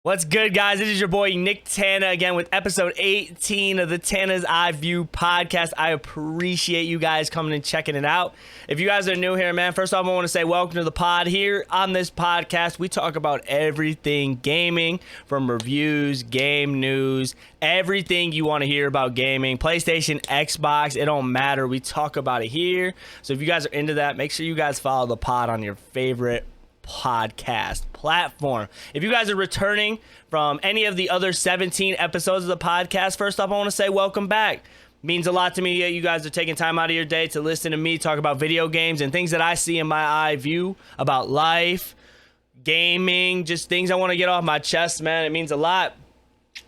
What's good, guys? This is your boy Nick Tana again with episode 18 of the Tana's Eye View podcast. I appreciate you guys coming and checking it out. If you guys are new here, man, first off, I want to say welcome to the pod. Here on this podcast, we talk about everything gaming, from reviews, game news, everything you want to hear about gaming, PlayStation, Xbox, it don't matter. We talk about it here. So if you guys are into that, make sure you guys follow the pod on your favorite podcast platform. If you guys are returning from any of the other 17 episodes of the podcast, first off, I want to say welcome back. Means a lot to me that you guys are taking time out of your day to listen to me talk about video games and things that I see in my eye view about life, gaming, just things I want to get off my chest, man. It means a lot.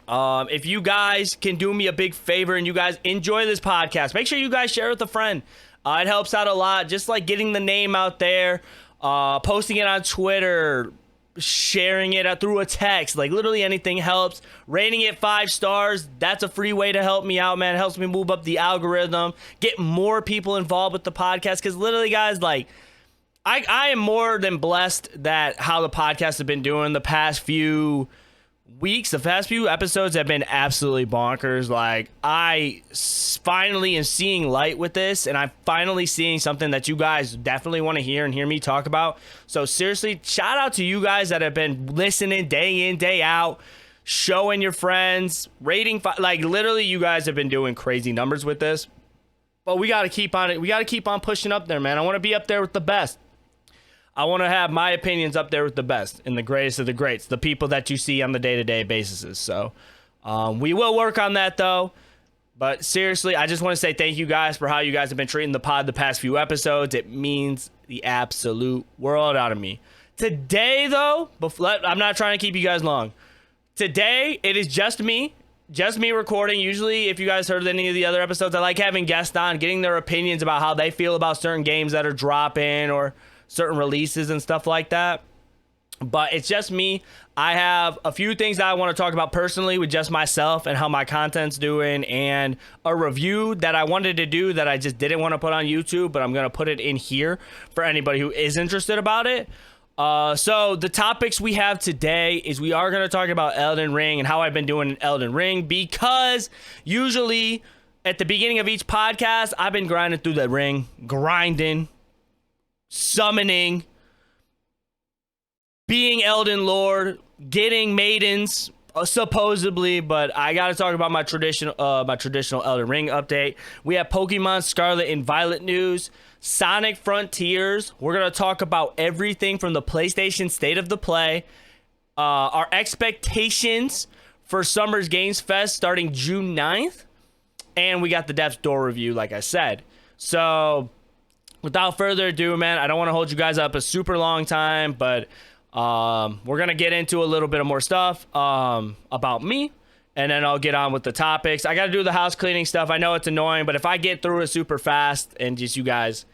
If you guys can do me a big favor and you guys enjoy this podcast, make sure you guys share it with a friend. It helps out a lot, just like getting the name out there. Posting it on Twitter, sharing it through a text, like literally anything helps. Rating it 5 stars, that's a free way to help me out, man. It helps me move up the algorithm, get more people involved with the podcast, because literally, guys, like, I am more than blessed that how the podcast has been doing the past few weeks. The past few episodes have been absolutely bonkers. Like, I finally am seeing light with this, and I'm finally seeing something that you guys definitely want to hear and hear me talk about. So seriously, shout out to you guys that have been listening day in, day out, showing your friends, rating, like literally you guys have been doing crazy numbers with this, but we got to keep on it. We got to keep on pushing up there, man. I want to be up there with the best. I want to have my opinions up there with the best and the greatest of the greats, the people that you see on the day-to-day basis. So we will work on that, though. But seriously, I just want to say thank you guys for how you guys have been treating the pod the past few episodes. It means the absolute world out of me. Today, though, I'm not trying to keep you guys long. Today, it is just me recording. Usually, if you guys heard any of the other episodes, I like having guests on, getting their opinions about how they feel about certain games that are dropping or certain releases and stuff like that. But it's just me. I have a few things that I want to talk about personally with just myself and how my content's doing, and a review that I wanted to do that I just didn't want to put on YouTube, but I'm going to put it in here for anybody who is interested about it. So the topics we have today is we are going to talk about Elden Ring and how I've been doing in Elden Ring, because usually at the beginning of each podcast, I've been grinding through the ring, grinding, summoning, being Elden Lord, getting maidens, supposedly, but I gotta talk about my traditional Elden Ring update. We have Pokemon Scarlet and Violet news, Sonic Frontiers. We're gonna talk about everything from the PlayStation State of the Play, our expectations for Summer's Games Fest starting June 9th, and we got the Death's Door review, like I said. So without further ado, man, I don't want to hold you guys up a super long time, but we're going to get into a little bit of more stuff about me, and then I'll get on with the topics. I got to do the house cleaning stuff. I know it's annoying, but if I get through it super fast and just you guys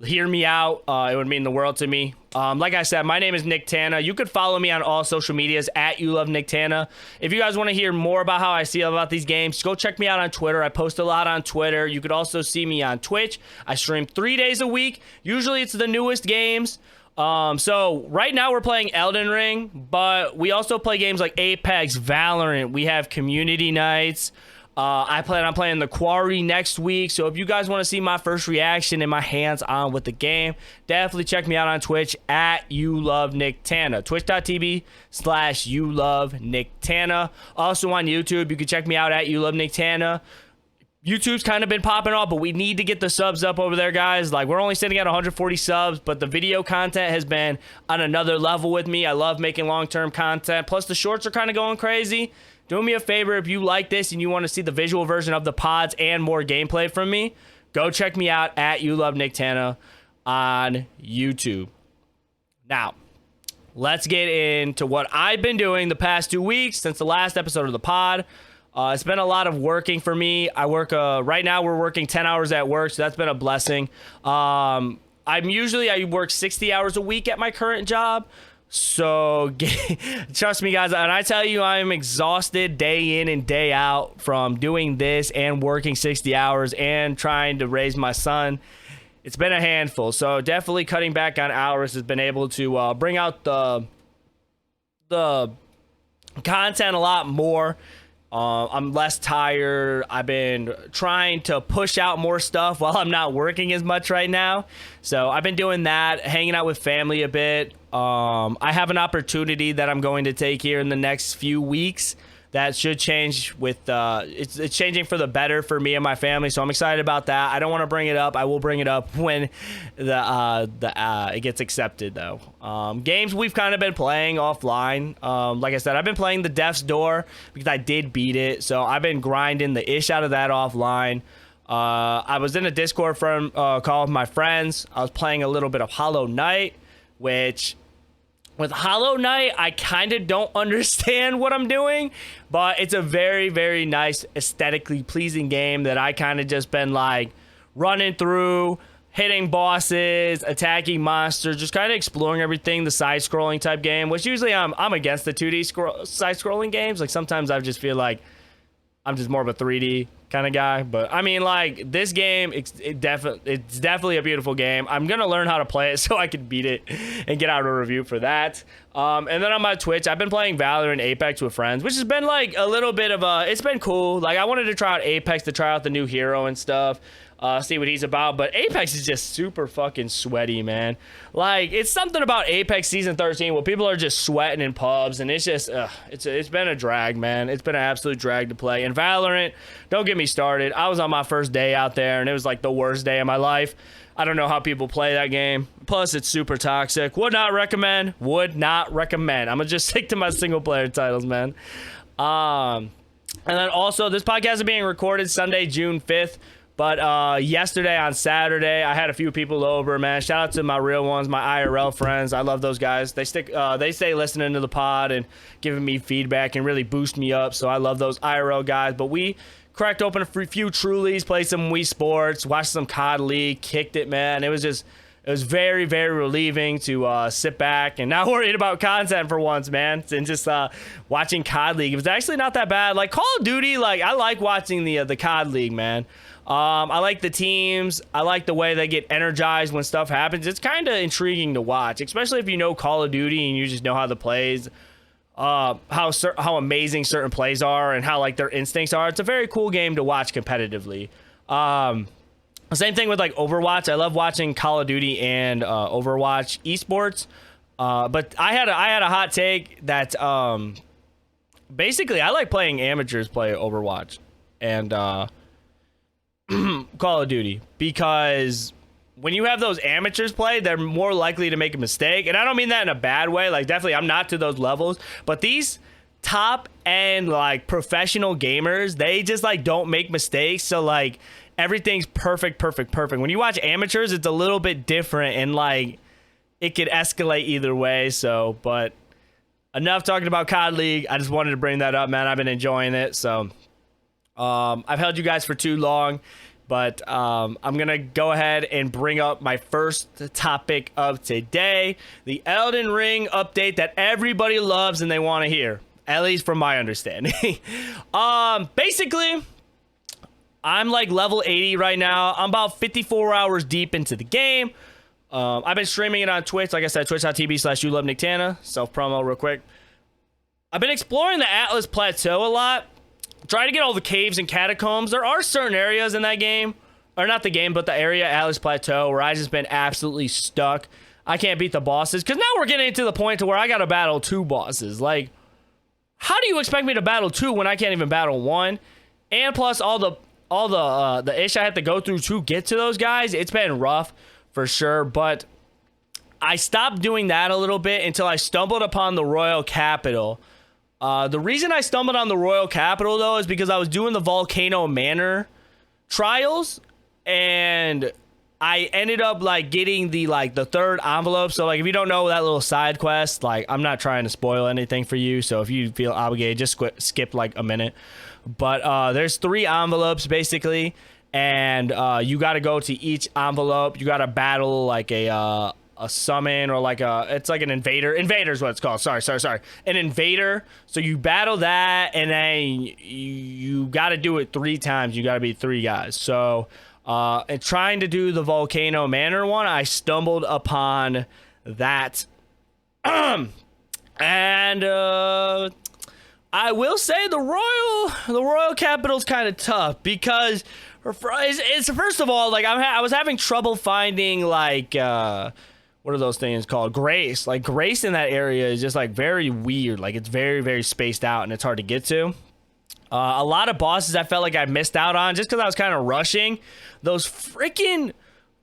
hear me out, it would mean the world to me. Like I said, my name is Nick Tana. You could follow me on all social medias at YouLoveNicktana. If you guys want to hear more about how I see about these games, go check me out on Twitter. I post a lot on Twitter. You could also see me on Twitch. I stream 3 days a week. Usually it's the newest games. So right now we're playing Elden Ring, but we also play games like Apex, Valorant. We have community nights. I plan on playing the Quarry next week. So if you guys want to see my first reaction and my hands on with the game, definitely check me out on Twitch at YouLoveNicktana. Twitch.tv/YouLoveNicktana. Also on YouTube, you can check me out at YouLoveNicktana. YouTube's kind of been popping off, but we need to get the subs up over there, guys. Like, we're only sitting at 140 subs, but the video content has been on another level with me. I love making long-term content. Plus, the shorts are kind of going crazy. Do me a favor, if you like this and you want to see the visual version of the pods and more gameplay from me, go check me out at YouLoveNicktana on YouTube. Now, let's get into what I've been doing the past 2 weeks since the last episode of the pod. It's been a lot of working for me. I work, right now we're working 10 hours at work, so that's been a blessing. I work 60 hours a week at my current job. So trust me, guys, and I tell you, I am exhausted day in and day out from doing this and working 60 hours and trying to raise my son. It's been a handful. So definitely cutting back on hours has been able to bring out the content a lot more. I'm less tired. I've been trying to push out more stuff while I'm not working as much right now. So I've been doing that, hanging out with family a bit. I have an opportunity that I'm going to take here in the next few weeks that should change with it's changing for the better for me and my family, so I'm excited about that. I don't want to bring it up. I will bring it up when it gets accepted though. Games we've kind of been playing offline. Like I said, I've been playing the Death's Door because I did beat it, so I've been grinding the ish out of that offline. I was in a Discord from call with my friends. I was playing a little bit of Hollow Knight, which with Hollow Knight, I kind of don't understand what I'm doing, but it's a very, very nice, aesthetically pleasing game that I kind of just been like running through, hitting bosses, attacking monsters, just kind of exploring everything, the side-scrolling type game, which usually I'm against the 2D side-scrolling games. Like sometimes I just feel like I'm just more of a 3D kind of guy, but I mean, like this game, it's definitely a beautiful game. I'm gonna learn how to play it so I can beat it and get out a review for that. And then on my Twitch, I've been playing Valorant and Apex with friends, which has been like a little bit of it's been cool. Like I wanted to try out Apex to try out the new hero and stuff. See what he's about, but Apex is just super fucking sweaty, man. Like it's something about Apex season 13 where people are just sweating in pubs, and it's just it's been a drag, man. It's been an absolute drag to play. And Valorant, don't get me started. I was on my first day out there and it was like the worst day of my life. I don't know how people play that game. Plus it's super toxic. Would not recommend. I'm gonna just stick to my single player titles, man. And then also this podcast is being recorded Sunday, June 5th. But yesterday on Saturday, I had a few people over, man. Shout out to my real ones, my IRL friends. I love those guys. They stay listening to the pod and giving me feedback and really boost me up. So I love those IRL guys. But we cracked open a few Trulies, played some Wii Sports, watched some COD League, kicked it, man. It was very, very relieving to sit back and not worried about content for once, man. And just watching COD League. It was actually not that bad. Like Call of Duty, like I like watching the COD League, man. I like the teams. I like the way they get energized when stuff happens. It's kind of intriguing to watch, especially if you know Call of Duty and you just know how the plays, how amazing certain plays are and how like their instincts are. It's a very cool game to watch competitively. Same thing with like Overwatch. I love watching Call of Duty and Overwatch esports. But I had a hot take that basically I like playing amateurs play Overwatch and Call of Duty, because when you have those amateurs play, they're more likely to make a mistake. And I don't mean that in a bad way. Like definitely I'm not to those levels, but these top end like professional gamers, they just like don't make mistakes. So like everything's perfect. When you watch amateurs, it's a little bit different and like it could escalate either way. So, but enough talking about COD League. I just wanted to bring that up, man. I've been enjoying it. So I've held you guys for too long, but I'm gonna go ahead and bring up my first topic of today, the Elden Ring update that everybody loves and they want to hear, at least from my understanding. Basically, I'm like level 80 right now. I'm about 54 hours deep into the game. I've been streaming it on Twitch, like I said, twitch.tv/YouLoveNicktana. Self promo real quick. I've been exploring the Atlas Plateau a lot. Try to get all the caves and catacombs. There are certain areas in that game, or not the game, but the area, Atlas Plateau, where I just been absolutely stuck. I can't beat the bosses, because now we're getting to the point to where I gotta battle 2 bosses. Like, how do you expect me to battle 2 when I can't even battle 1? And plus all the ish I have to go through to get to those guys. It's been rough for sure, but I stopped doing that a little bit until I stumbled upon the Royal Capital. The reason I stumbled on the Royal Capital, though, is because I was doing the Volcano Manor trials, and I ended up, like, getting the 3rd envelope. So, like, if you don't know that little side quest, like, I'm not trying to spoil anything for you, so if you feel obligated, just skip, like, a minute. But there's 3 envelopes, basically, and you got to go to each envelope. You got to battle, like, a summon, or like it's like an invader is what it's called. Sorry, an invader. So you battle that, and then you got to do it 3 times. You got to beat 3 guys. So and trying to do the Volcano Manor one, I stumbled upon that and I will say the royal capital's kind of tough because it's first of all, like I was having trouble finding like what are those things called? Grace. Like Grace in that area is just like very weird. Like it's very, very spaced out and it's hard to get to. A lot of bosses I felt like I missed out on just because I was kind of rushing. Those freaking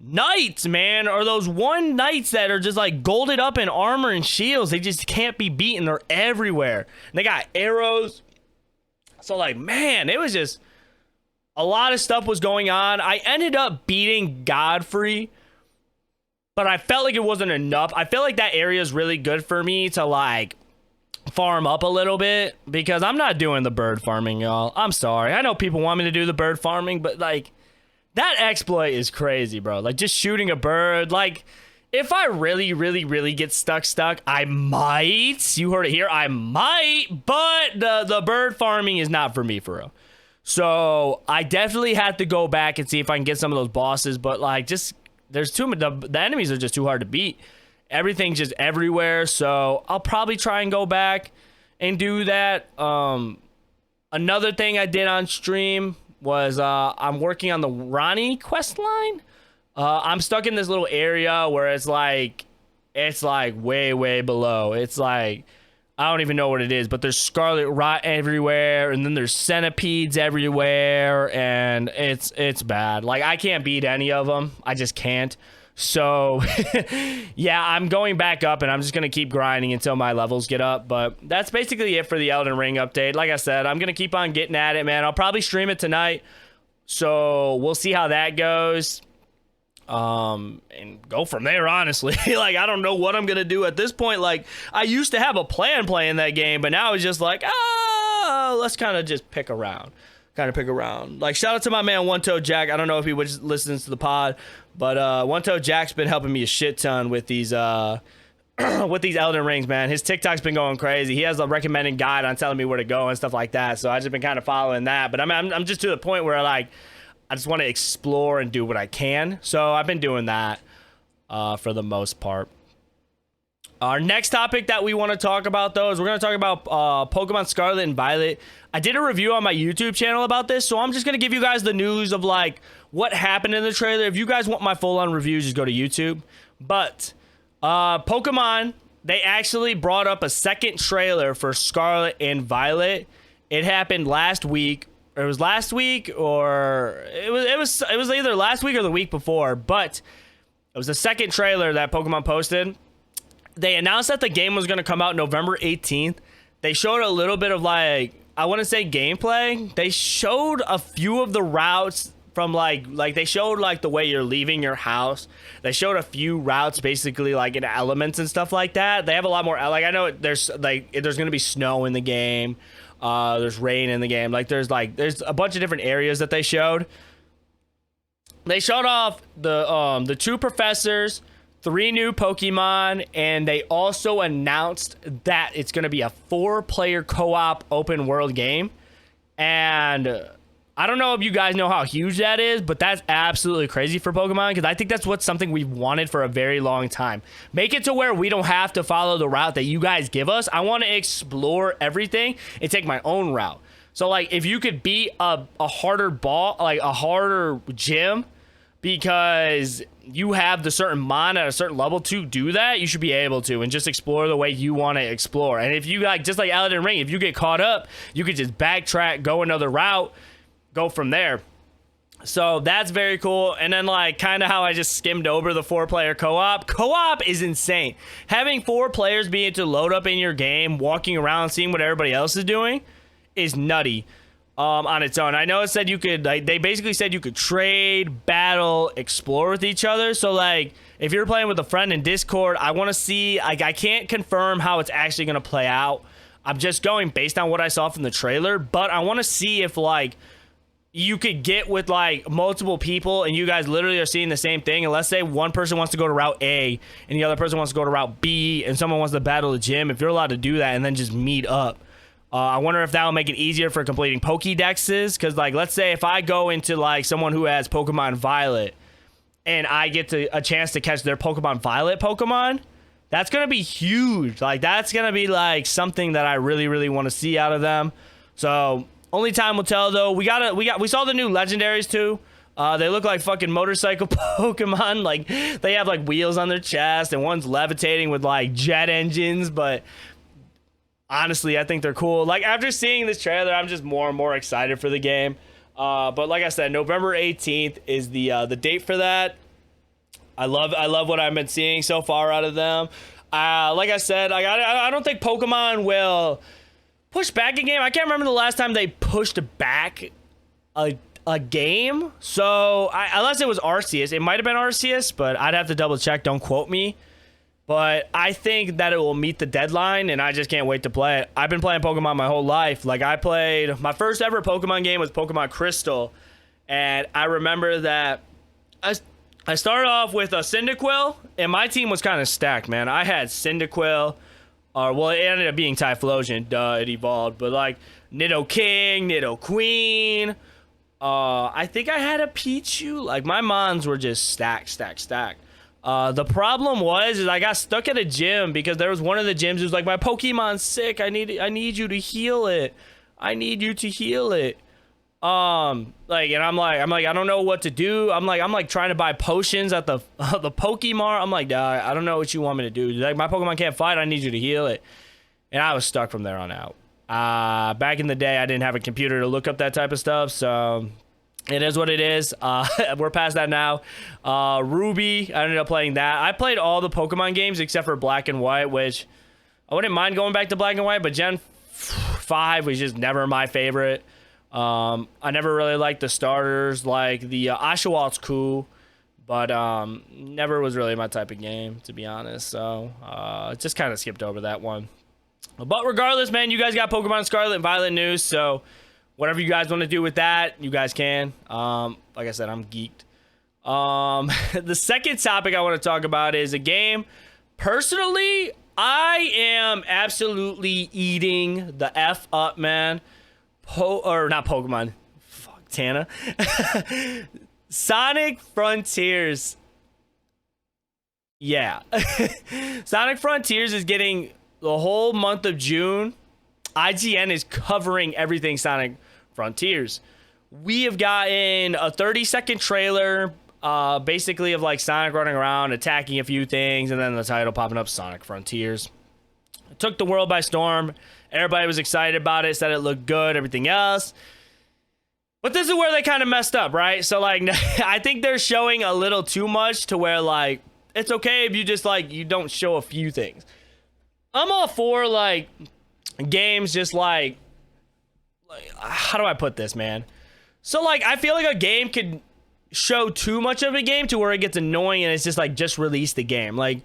knights, man, or those one knights that are just like golded up in armor and shields. They just can't be beaten. They're everywhere. And they got arrows. So like, man, it was just a lot of stuff was going on. I ended up beating Godfrey, but I felt like it wasn't enough. I feel like that area is really good for me to like farm up a little bit because I'm not doing the bird farming, y'all. I'm sorry. I know people want me to do the bird farming, but like that exploit is crazy, bro. Like just shooting a bird. Like if I really, really, really get stuck, I might. You heard it here. I might, but the bird farming is not for me for real. So I definitely had to go back and see if I can get some of those bosses, but like just there's too many. The enemies are just too hard to beat. Everything's just everywhere. So I'll probably try and go back and do that. Another thing I did on stream was I'm working on the Ronnie quest line. I'm stuck in this little area where it's like way below. It's like I don't even know what it is, but there's scarlet rot everywhere, and then there's centipedes everywhere, and it's bad. Like I can't beat any of them. I just can't. So yeah, I'm going back up, and I'm just gonna keep grinding until my levels get up. But that's basically it for the Elden Ring update. Like I said, I'm gonna keep on getting at it, man. I'll probably stream it tonight, so we'll see how that goes. And go from there, honestly. Like I don't know what I'm gonna do at this point. Like I used to have a plan playing that game, but now it's just like let's kind of just pick around. Like shout out to my man One Toe Jack. I don't know if he listens to the pod, but One Toe Jack's been helping me a shit ton with these with these Elden Rings, man. His TikTok's been going crazy. He has a recommended guide on telling me where to go and stuff like that, so I've just been kind of following that. But I'm just to the point where like I just want to explore and do what I can. So I've been doing that for the most part. Our next topic that we want to talk about, though, is we're going to talk about Pokemon Scarlet and Violet. I did a review on my YouTube channel about this, so I'm just going to give you guys the news of, like, what happened in the trailer. If you guys want my full-on reviews, just go to YouTube. But Pokemon, they actually brought up a second trailer for Scarlet and Violet. It happened last week. It was last week, or it was either last week or the week before, but it was the second trailer that Pokemon posted. They announced that the game was going to come out November 18th. They showed a little bit of like, I want to say gameplay. They showed a few of the routes from like they showed like the way you're leaving your house. They showed a few routes basically like in elements and stuff like that. They have a lot more, like I know there's going to be snow in the game. There's rain in the game. Like there's a bunch of different areas that they showed. They showed off the two professors, 3 new Pokemon, and they also announced that it's going to be a 4-player co-op open world game. And I don't know if you guys know how huge that is, but that's absolutely crazy for Pokemon, because I think that's something we've wanted for a very long time. Make it to where we don't have to follow the route that you guys give us. I want to explore everything and take my own route. So like if you could beat a harder ball, like a harder gym, because you have the certain mon at a certain level to do that, you should be able to, and just explore the way you want to explore. And if you like, just like Elden Ring, if you get caught up, you could just backtrack, go another route, go from there. So that's very cool. And then like kind of how I just skimmed over the 4-player co-op is insane. Having 4 players being able to load up in your game, walking around, seeing what everybody else is doing is nutty on its own. I know it said you could, like, they basically said you could trade, battle, explore with each other. So like if you're playing with a friend in Discord, I want to see, like, I can't confirm how it's actually going to play out. I'm just going based on what I saw from the trailer, but I want to see if like you could get with like multiple people and you guys literally are seeing the same thing. And let's say one person wants to go to route A and the other person wants to go to route B, and someone wants to battle the gym. If you're allowed to do that and then just meet up, I wonder if that will make it easier for completing Pokédexes. Because like, let's say if I go into like someone who has Pokemon Violet and I get a chance to catch their Pokemon Violet Pokemon, That's gonna be huge. Like, that's gonna be like something that I really, really want to see out of them. So only time will tell, though. We saw the new legendaries too. They look like fucking motorcycle Pokemon. Like, they have like wheels on their chest, and one's levitating with like jet engines. But honestly, I think they're cool. Like, after seeing this trailer, I'm just more and more excited for the game. But like I said, November 18th is the date for that. I love what I've been seeing so far out of them. Like I said, I don't think Pokemon will push back a game. I can't remember the last time they pushed back a game. So unless it was Arceus, it might have been Arceus, but I'd have to double check. Don't quote me. But I think that it will meet the deadline, and I just can't wait to play it. I've been playing Pokemon my whole life. Like, I played my first ever Pokemon game was Pokemon Crystal, and I remember that I started off with a Cyndaquil, and my team was kind of stacked, man. I had Cyndaquil, well, it ended up being Typhlosion, duh, it evolved, but like Nidoking, Nidoqueen, I think I had a Pichu. Like, my mons were just stacked. The problem is I got stuck at a gym because there was one of the gyms who was like, my Pokemon's sick. I need you to heal it. I need you to heal it. Like, and I'm like, I don't know what to do. I'm like trying to buy potions at the Pokemon. I'm like, I don't know what you want me to do. Like, my Pokemon can't fight. I need you to heal it. And I was stuck from there on out. Back in the day, I didn't have a computer to look up that type of stuff, so it is what it is. We're past that now. Ruby, I ended up playing that. I played all the Pokemon games except for Black and White, which I wouldn't mind going back to Black and White, but Gen 5 was just never my favorite. I never really liked the starters. Like, the Oshawalt's cool, but never was really my type of game, to be honest. So just kind of skipped over that one. But regardless, man, you guys got Pokemon Scarlet and Violet news, so whatever you guys want to do with that, you guys can. Like I said, I'm geeked. The second topic I want to talk about is a game. Personally, I am absolutely eating the F up, man. Or not Pokemon. Fuck, Tana. Sonic Frontiers. Yeah. Sonic Frontiers is getting the whole month of June. IGN is covering everything Sonic Frontiers. We have gotten a 30-second trailer, basically of like Sonic running around, attacking a few things, and then the title popping up, Sonic Frontiers. It took the world by storm. Everybody was excited about it, said it looked good, everything else. But this is where they kind of messed up, right? So, like, I think they're showing a little too much to where, like, it's okay if you just, like, you don't show a few things. I'm all for, like, games just like how do I put this, man? So, like, I feel like a game could show too much of a game to where it gets annoying and it's just like, just release the game. Like,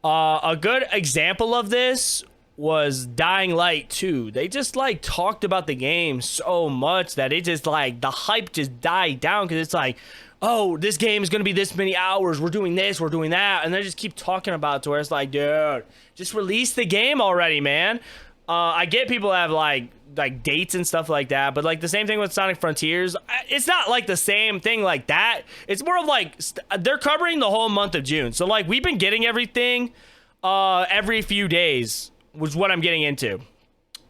a good example of this was Dying Light 2. They just like talked about the game so much that it just like the hype just died down, because it's like, oh, this game is gonna be this many hours, we're doing this, we're doing that, and they just keep talking about it to where it's like, dude, just release the game already, man. I get people have like dates and stuff like that, but like the same thing with Sonic Frontiers, it's not like the same thing like that. It's more of like they're covering the whole month of June, so like we've been getting everything every few days, was what I'm getting into.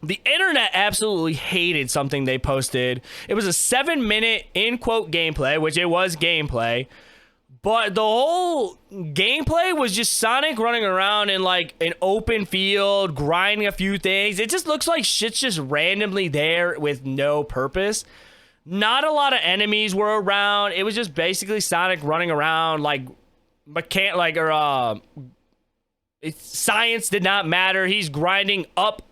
The internet absolutely hated something they posted. It was a 7-minute in quote gameplay, which it was gameplay, but the whole gameplay was just Sonic running around in like an open field, grinding a few things. It just looks like shit's just randomly there with no purpose. Not a lot of enemies were around. It was just basically Sonic running around like science did not matter. He's grinding up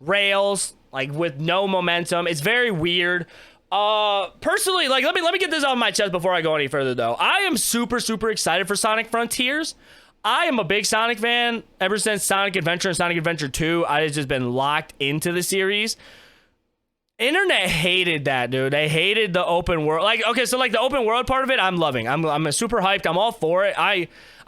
rails like with no momentum. It's very weird. Personally, like, let me get this off my chest before I go any further, though. I am super excited for Sonic Frontiers. I am a big Sonic fan. Ever since Sonic Adventure and Sonic Adventure 2, I've just been locked into the series. Internet hated that, dude. They hated the open world. Like, okay, so like the open world part of it, I'm loving. I'm super hyped. I'm all for it. I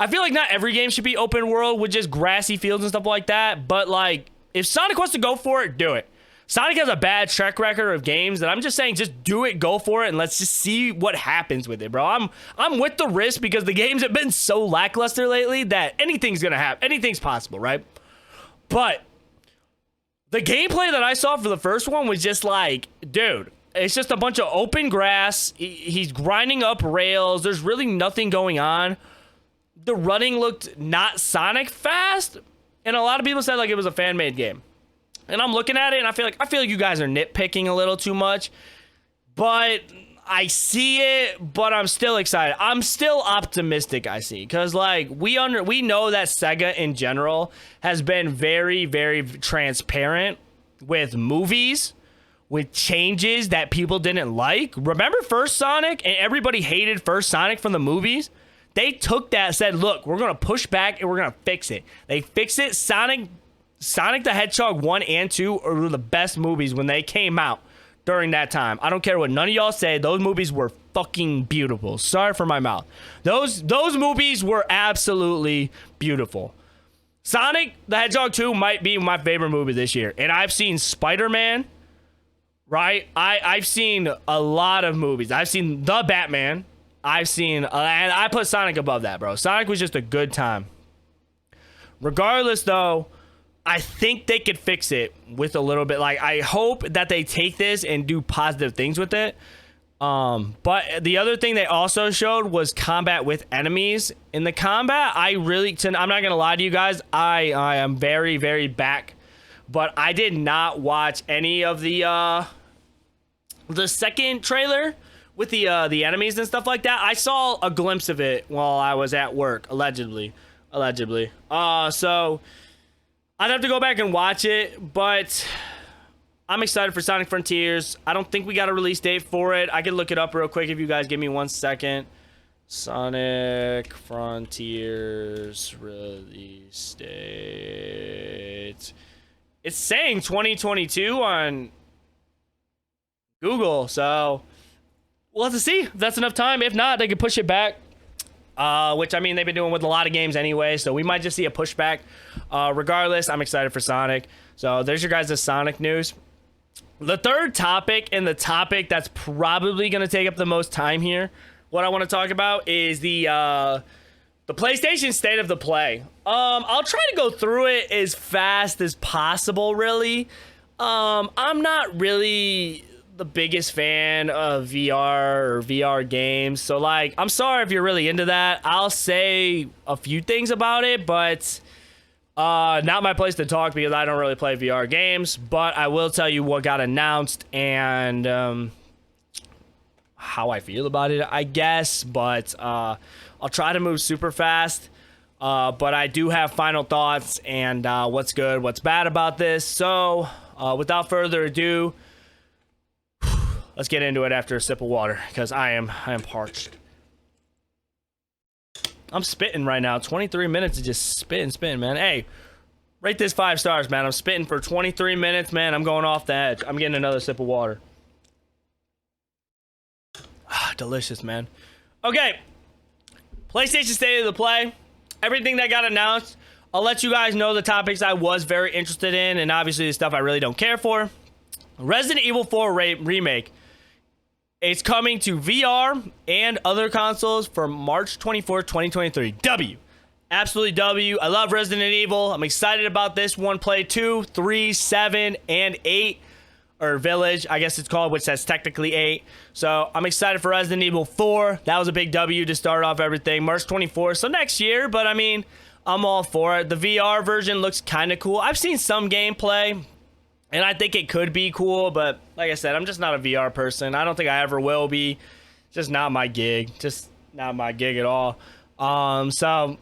feel like not every game should be open world with just grassy fields and stuff like that, but like if Sonic wants to go for it, do it. Sonic has a bad track record of games that I'm just saying, just do it, go for it, and let's just see what happens with it, bro. I'm with the risk because the games have been so lackluster lately that anything's gonna happen. Anything's possible, right? But the gameplay that I saw for the first one was just like, dude, it's just a bunch of open grass. He's grinding up rails. There's really nothing going on. The running looked not Sonic fast, and a lot of people said like it was a fan-made game. And I'm looking at it, and I feel like you guys are nitpicking a little too much. But I see it, but I'm still excited. I'm still optimistic, I see. Because, like, we know that Sega in general has been very, very transparent with movies, with changes that people didn't like. Remember First Sonic? And everybody hated First Sonic from the movies? They took that and said, look, we're going to push back, and we're going to fix it. They fixed it. Sonic the Hedgehog 1 and 2 are the best movies when they came out during that time. I don't care what none of y'all say. Those movies were fucking beautiful. Sorry for my mouth. Those movies were absolutely beautiful. Sonic the Hedgehog 2 might be my favorite movie this year. And I've seen Spiderman, right? I've seen a lot of movies. I've seen The Batman. And I put Sonic above that, bro. Sonic was just a good time. Regardless, though, I think they could fix it with a little bit. Like, I hope that they take this and do positive things with it. But the other thing they also showed was combat with enemies. In the combat, I'm not going to lie to you guys. I am very, very back. But I did not watch any of the second trailer with the enemies and stuff like that. I saw a glimpse of it while I was at work, allegedly. So I'd have to go back and watch it, but I'm excited for Sonic Frontiers. I don't think we got a release date for it. I can look it up real quick if you guys give me 1 second. Sonic Frontiers release date. It's saying 2022 on Google, so we'll have to see if that's enough time. If not, they could push it back. Which, I mean, they've been doing with a lot of games anyway, so we might just see a pushback. Regardless, I'm excited for Sonic. So there's your guys' Sonic news. The third topic, and the topic that's probably going to take up the most time here, what I want to talk about is the PlayStation State of the Play. I'll try to go through it as fast as possible, really. I'm not really the biggest fan of VR or VR games, so like, I'm sorry if you're really into that. I'll say a few things about it, but not my place to talk because I don't really play VR games. But I will tell you what got announced and how I feel about it, I guess. But I'll try to move super fast, but I do have final thoughts and what's good, what's bad about this. So without further ado, let's get into it after a sip of water, because I am parched. I'm spitting right now. 23 minutes of just spitting, man. Hey, rate this 5 stars, man. I'm spitting for 23 minutes, man. I'm going off the edge. I'm getting another sip of water. Delicious, man. Okay. PlayStation State of the Play. Everything that got announced. I'll let you guys know the topics I was very interested in, and obviously the stuff I really don't care for. Resident Evil 4 Remake. It's coming to VR and other consoles for March 24th, 2023. W. Absolutely W. I love Resident Evil. I'm excited about this one. Play 2, 3, 7, and 8. Or Village, I guess it's called, which says technically 8. So I'm excited for Resident Evil 4. That was a big W to start off everything. March 24th, so next year. But I mean, I'm all for it. The VR version looks kind of cool. I've seen some gameplay, and I think it could be cool, but like I said, I'm just not a VR person. I don't think I ever will be. Just not my gig. Just not my gig at all. So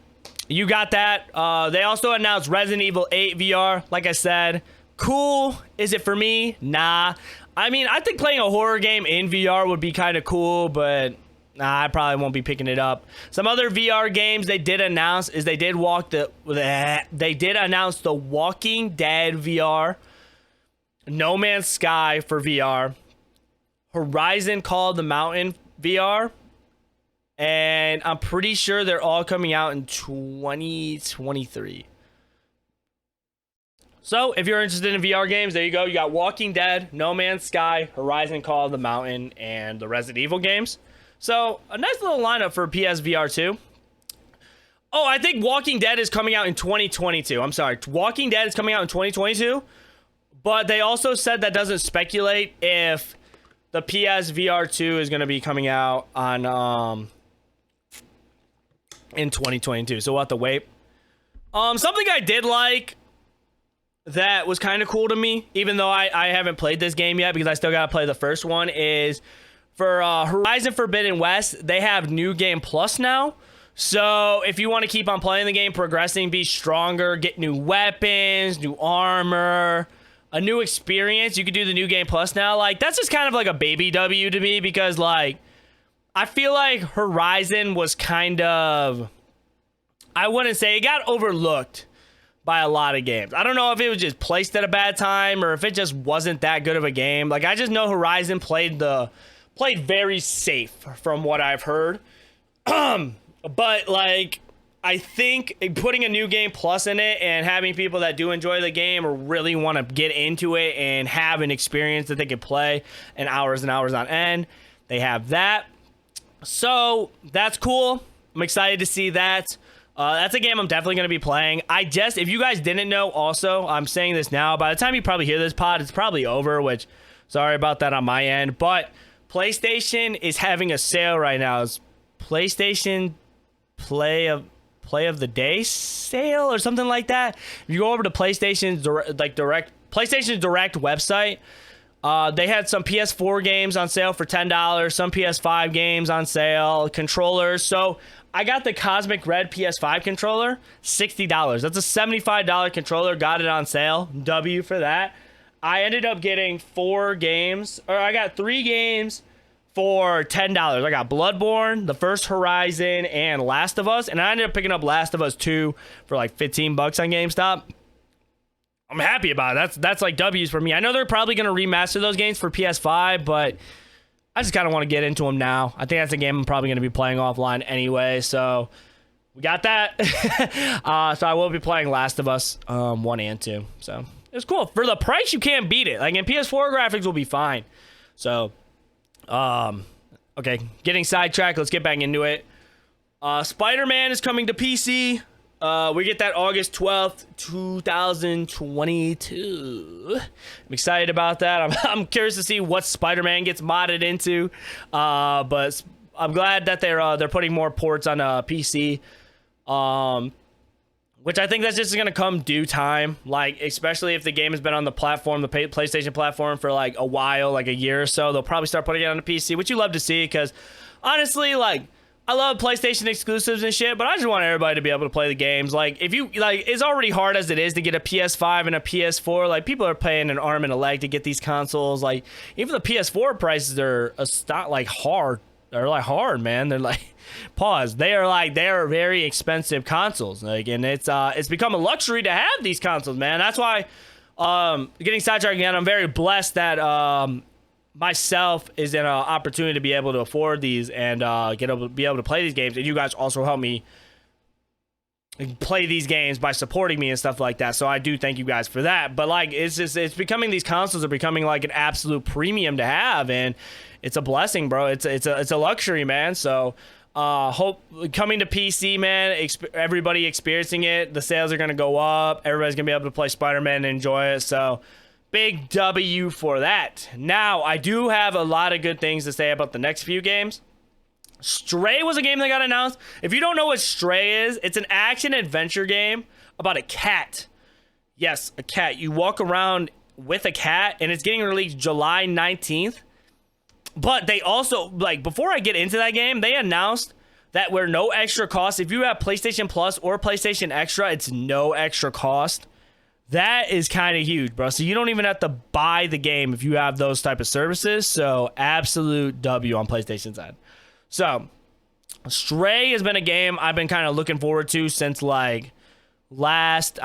you got that. They also announced Resident Evil 8 VR. Like I said, cool. Is it for me? Nah. I mean, I think playing a horror game in VR would be kind of cool, but nah, I probably won't be picking it up. Some other VR games they did announce is they did announce the Walking Dead VR. No Man's Sky for VR, Horizon Call of the Mountain VR, and I'm pretty sure they're all coming out in 2023. So if you're interested in VR games, there you go. You got Walking Dead, No Man's Sky, Horizon Call of the Mountain, and the Resident Evil games. So a nice little lineup for PSVR 2. Oh, I think Walking Dead is coming out in 2022. I'm sorry. Walking Dead is coming out in 2022. But they also said that doesn't speculate if the PSVR 2 is going to be coming out on in 2022. So we'll have to wait. Something I did like that was kind of cool to me, even though I haven't played this game yet because I still got to play the first one, is for Horizon Forbidden West, they have New Game Plus now. So if you want to keep on playing the game, progressing, be stronger, get new weapons, new armor, a new experience, you could do the New Game Plus now. Like, that's just kind of like a baby W to me because, like, I feel like Horizon was kind of, I wouldn't say, it got overlooked by a lot of games. I don't know if it was just placed at a bad time or if it just wasn't that good of a game. Like, I just know Horizon played very safe from what I've heard. But, like, I think putting a New Game Plus in it and having people that do enjoy the game or really want to get into it and have an experience that they can play and hours on end, they have that. So, that's cool. I'm excited to see that. That's a game I'm definitely going to be playing. If you guys didn't know also, I'm saying this now, by the time you probably hear this pod, it's probably over, which, sorry about that on my end, but PlayStation is having a sale right now. It's PlayStation Play of the Day sale or something like that. If you go over to PlayStation's PlayStation Direct website, they had some PS4 games on sale for $10, some PS5 games on sale, controllers. So I got the Cosmic Red PS5 controller, $60. That's a $75 controller. Got it on sale. W for that. I ended up getting I got 3 games for $10. I got Bloodborne, the first Horizon, and Last of Us. And I ended up picking up Last of Us 2 for like $15 on GameStop. I'm happy about it. That's like W's for me. I know they're probably going to remaster those games for PS5, but I just kind of want to get into them now. I think that's a game I'm probably going to be playing offline anyway. So we got that. So I will be playing Last of Us 1 and 2. So it's cool. For the price, you can't beat it. Like, in PS4 graphics will be fine. So okay, getting sidetracked. Let's get back into it. Spiderman is coming to PC. We get that August 12th, 2022. I'm excited about that. I'm curious to see what Spider-Man gets modded into. But I'm glad that they're putting more ports on PC. Which I think that's just going to come due time. Like, especially if the game has been on the platform, the PlayStation platform, for like a while, like a year or so. They'll probably start putting it on the PC, which you love to see, because honestly, like, I love PlayStation exclusives and shit, but I just want everybody to be able to play the games. Like, if you, like, it's already hard as it is to get a PS5 and a PS4. Like, people are paying an arm and a leg to get these consoles. Like, even the PS4 prices are hard. They're like hard, man. They're like, pause. They are very expensive consoles. Like, and it's become a luxury to have these consoles, man. That's why, getting sidetracked again, I'm very blessed that myself is in an opportunity to be able to afford these and be able to play these games. And you guys also help me play these games by supporting me and stuff like that. So I do thank you guys for that. But like, it's becoming, these consoles are becoming like an absolute premium to have, and it's a blessing, bro. It's a luxury, man. So hope coming to PC, man, everybody experiencing it, the sales are going to go up. Everybody's going to be able to play Spider-Man and enjoy it. So big W for that. Now, I do have a lot of good things to say about the next few games. Stray was a game that got announced. If you don't know what Stray is, it's an action-adventure game about a cat. Yes, a cat. You walk around with a cat, and it's getting released July 19th. But they also, like, before I get into that game, they announced that we're no extra cost. If you have PlayStation Plus or PlayStation Extra, it's no extra cost. That is kind of huge, bro. So you don't even have to buy the game if you have those type of services. So absolute W on PlayStation side. So Stray has been a game I've been kind of looking forward to since like the last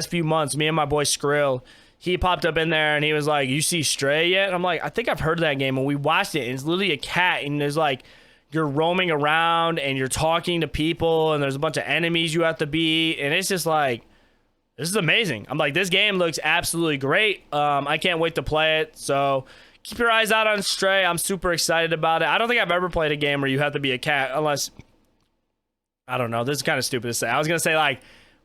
few months. Me and my boy Skrill, he popped up in there and he was like, "You see Stray yet?" And I'm like, "I think I've heard of that game." And we watched it, and it's literally a cat, and there's like, you're roaming around and you're talking to people, and there's a bunch of enemies you have to beat, and it's just like, this is amazing. I'm like, this game looks absolutely great. I can't wait to play it. So keep your eyes out on Stray. I'm super excited about it. I don't think I've ever played a game where you have to be a cat unless, I don't know. This is kind of stupid to say. I was going to say like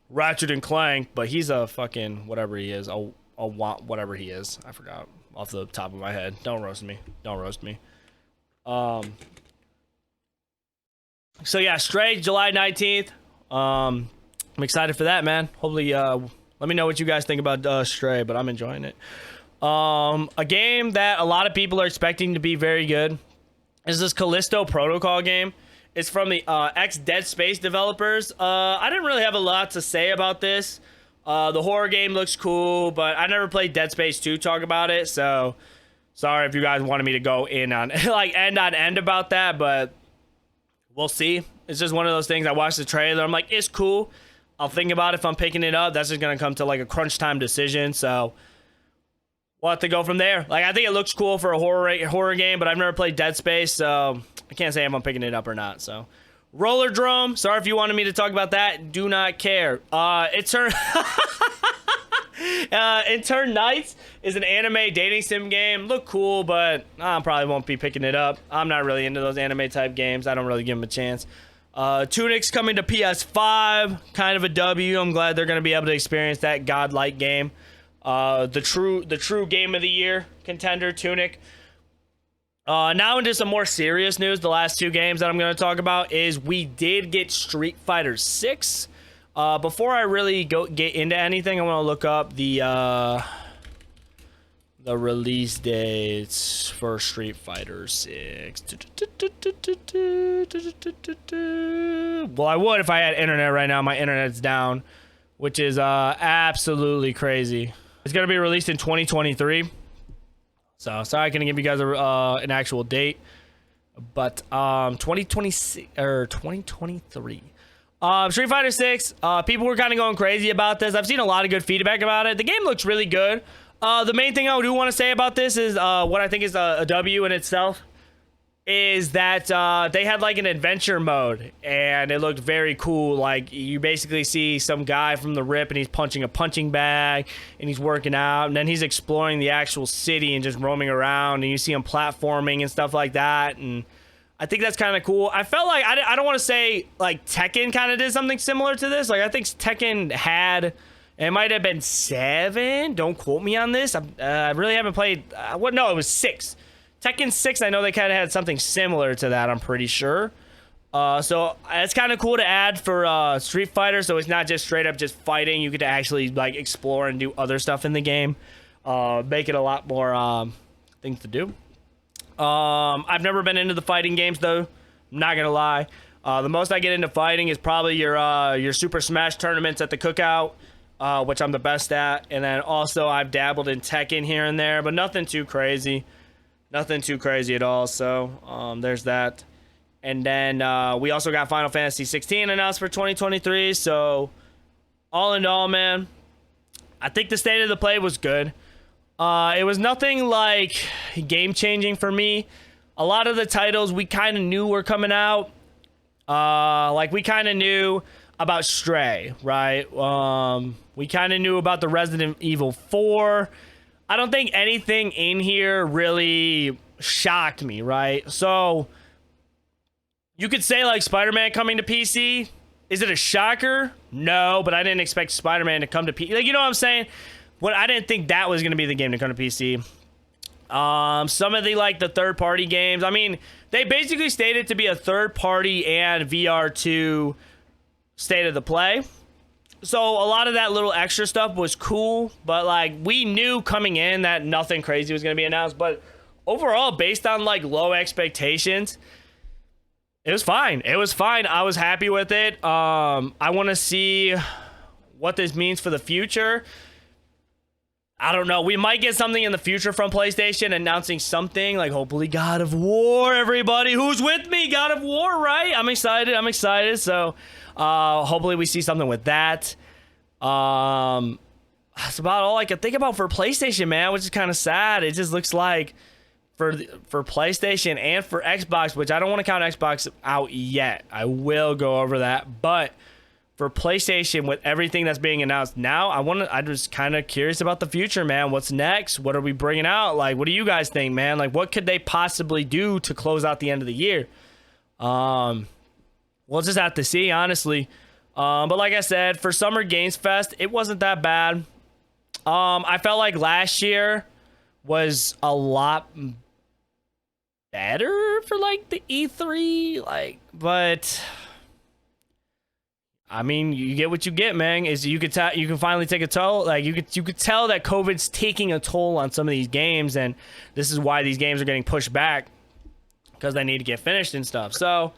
Ratchet and Clank, but he's a fucking whatever he is. I'll want whatever he is. I forgot off the top of my head. Don't roast me. Don't roast me. So yeah, Stray, July 19th. I'm excited for that, man. Hopefully, let me know what you guys think about Stray, but I'm enjoying it. A game that a lot of people are expecting to be very good is this Callisto Protocol game. It's from the ex-Dead Space developers. I didn't really have a lot to say about this. The horror game looks cool, but I never played Dead Space 2 talk about it, so sorry if you guys wanted me to go in on like end on end about that, but we'll see. It's just one of those things. I watched the trailer. I'm like, it's cool. I'll think about it if I'm picking it up. That's just going to come to like a crunch time decision. So we'll have to go from there. Like, I think it looks cool for a horror game, but I've never played Dead Space, so I can't say if I'm picking it up or not. So Roller Drome. Sorry if you wanted me to talk about that. Do not care. Intern Nights is an anime dating sim game. Look cool, but I probably won't be picking it up. I'm not really into those anime type games. I don't really give them a chance. Tunic's coming to PS5. Kind of a W. I'm glad they're going to be able to experience that godlike game. The true game of the year contender, Tunic. Now into some more serious news. The last two games that I'm going to talk about is we did get Street Fighter 6. Before I really get into anything, I want to look up the release dates for Street Fighter 6. Well, I would if I had internet right now. My internet's down, which is absolutely crazy. It's going to be released in 2023. So, sorry I couldn't give you guys an actual date. But 2026 or 2023. Street Fighter 6, people were kind of going crazy about this. I've seen a lot of good feedback about it. The game looks really good. The main thing I do want to say about this is what I think is a W in itself is that they had like an adventure mode and it looked very cool. Like you basically see some guy from the rip and he's punching a punching bag and he's working out, and then he's exploring the actual city and just roaming around, and you see him platforming and stuff like that. And I think that's kind of cool. I felt like, I don't want to say like Tekken kind of did something similar to this. Like I think Tekken had, it might have been 7. Don't quote me on this. I really haven't played, no, it was 6. Tekken 6, I know they kind of had something similar to that, I'm pretty sure. So it's kind of cool to add for Street Fighter, so it's not just straight up just fighting. You get to actually like explore and do other stuff in the game. Make it a lot more things to do. I've never been into the fighting games though. I'm not gonna lie. The most I get into fighting is probably your Super Smash tournaments at the Cookout, which I'm the best at. And then also I've dabbled in Tekken here and there, but nothing too crazy. Nothing too crazy at all. So there's that. And then we also got Final Fantasy 16 announced for 2023. So all in all, man, I think the state of the play was good. It was nothing like game-changing for me. A lot of the titles we kind of knew were coming out. Like, we kind of knew about Stray, right? We kind of knew about the Resident Evil 4. I don't think anything in here really shocked me, right? So, you could say, like, Spiderman coming to PC. Is it a shocker? No, but I didn't expect Spiderman to come to PC. Like, you know what I'm saying? What I didn't think that was going to be the game to come to PC. Some of the like the third-party games. I mean, they basically stated to be a third-party and VR2 state of the play. So a lot of that little extra stuff was cool, but like we knew coming in that nothing crazy was going to be announced. But overall, based on like low expectations, it was fine. It was fine. I was happy with it. I want to see what this means for the future. I don't know. We might get something in the future from PlayStation announcing something like hopefully God of War, everybody. Who's with me? God of War, right? I'm excited. I'm excited. So hopefully we see something with that. That's about all I can think about for PlayStation, man, which is kind of sad. It just looks like for PlayStation and for Xbox, which I don't want to count Xbox out yet. I will go over that. But for PlayStation with everything that's being announced now. I'm just kind of curious about the future, man. What's next? What are we bringing out? Like, what do you guys think, man? Like, what could they possibly do to close out the end of the year? We'll just have to see, honestly. But like I said, for Summer Games Fest, it wasn't that bad. I felt like last year was a lot better for like the E3, but I mean, you get what you get, man. Is you can finally take a toll. Like you could tell that COVID's taking a toll on some of these games, and this is why these games are getting pushed back, because they need to get finished and stuff. So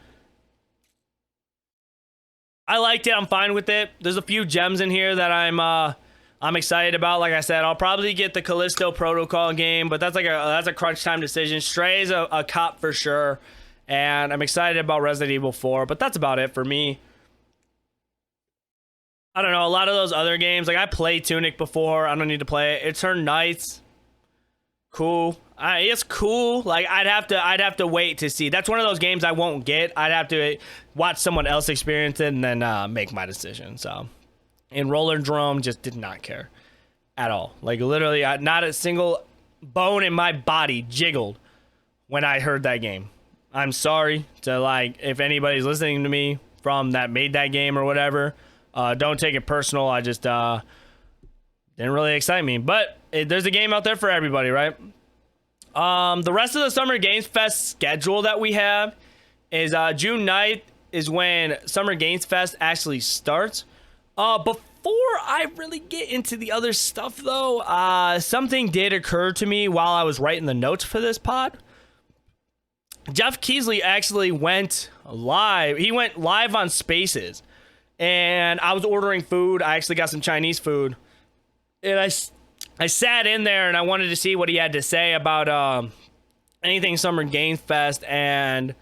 I liked it. I'm fine with it. There's a few gems in here that I'm excited about. Like I said, I'll probably get the Callisto Protocol game, but that's a crunch time decision. Stray's a cop for sure, and I'm excited about Resident Evil 4, but that's about it for me. I don't know, a lot of those other games, like I played Tunic before. I don't need to play it. Eternal Nights, cool. It's cool. Like I'd have to wait to see. That's one of those games I won't get. I'd have to watch someone else experience it and then make my decision. So, and Roller Drome just did not care at all. Like literally, not a single bone in my body jiggled when I heard that game. I'm sorry to like if anybody's listening to me from that made that game or whatever. Don't take it personal. I just didn't really excite me. But there's a game out there for everybody, right? The rest of the Summer Games Fest schedule that we have is June 9th is when Summer Games Fest actually starts. Before I really get into the other stuff, though, something did occur to me while I was writing the notes for this pod. Jeff Keighley actually went live. He went live on Spaces. And I was ordering food. I actually got some Chinese food. And I sat in there and I wanted to see what he had to say about anything Summer Games Fest. And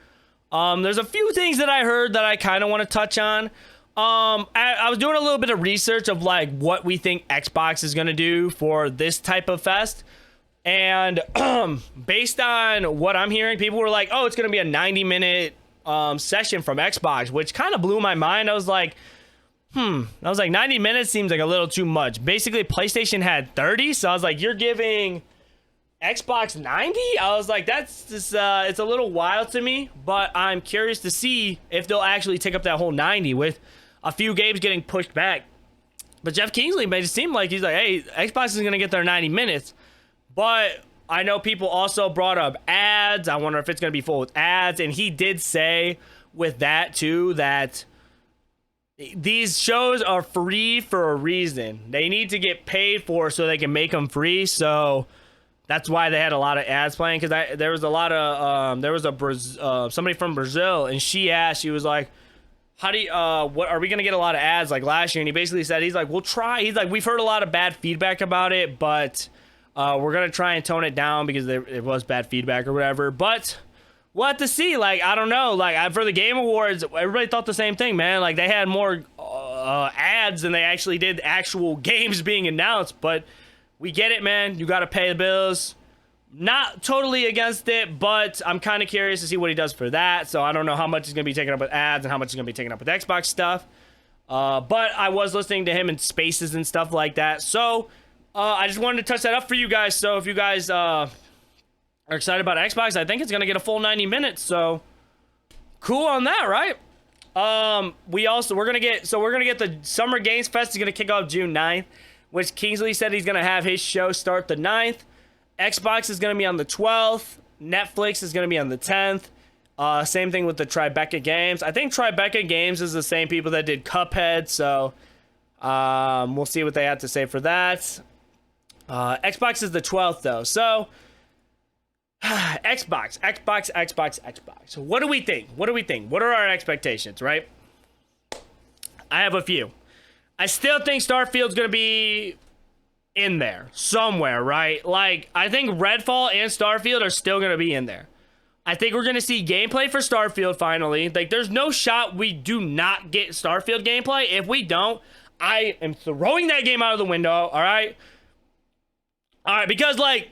there's a few things that I heard that I kind of want to touch on. I was doing a little bit of research of like what we think Xbox is going to do for this type of fest. And based on what I'm hearing, people were like, oh, it's going to be a 90-minute session from Xbox, which kind of blew my mind. I was like 90 minutes seems like a little too much. Basically PlayStation had 30, so I was like, you're giving Xbox 90? I was like, that's just it's a little wild to me, but I'm curious to see if they'll actually take up that whole 90 with a few games getting pushed back. But Jeff Kingsley made it seem like he's like, hey, Xbox is gonna get their 90 minutes, but I know people also brought up ads. I wonder if it's going to be full with ads. And he did say with that, too, that these shows are free for a reason. They need to get paid for so they can make them free. So that's why they had a lot of ads playing. Because there was a lot of, somebody from Brazil. And she was like, how do you, what are we going to get a lot of ads like last year? And he basically said, he's like, we'll try. He's like, we've heard a lot of bad feedback about it, but we're going to try and tone it down because it was bad feedback or whatever. But we'll have to see. Like, I don't know. Like, for the Game Awards, everybody thought the same thing, man. Like, they had more ads than they actually did actual games being announced. But we get it, man. You got to pay the bills. Not totally against it, but I'm kind of curious to see what he does for that. So I don't know how much is going to be taken up with ads and how much is going to be taken up with Xbox stuff. But I was listening to him in Spaces and stuff like that. So I just wanted to touch that up for you guys. So if you guys are excited about Xbox, I think it's going to get a full 90 minutes. So cool on that, right? We're going to get the Summer Games Fest is going to kick off June 9th, which Kingsley said he's going to have his show start the 9th. Xbox is going to be on the 12th. Netflix is going to be on the 10th. Same thing with the Tribeca Games. I think Tribeca Games is the same people that did Cuphead, so we'll see what they have to say for that. Xbox is the 12th, though. So, Xbox. So what do we think? What are our expectations, right? I have a few. I still think Starfield's going to be in there somewhere, right? Like, I think Redfall and Starfield are still going to be in there. I think we're going to see gameplay for Starfield finally. Like, there's no shot we do not get Starfield gameplay. If we don't, I am throwing that game out of the window, all right? All right, because, like,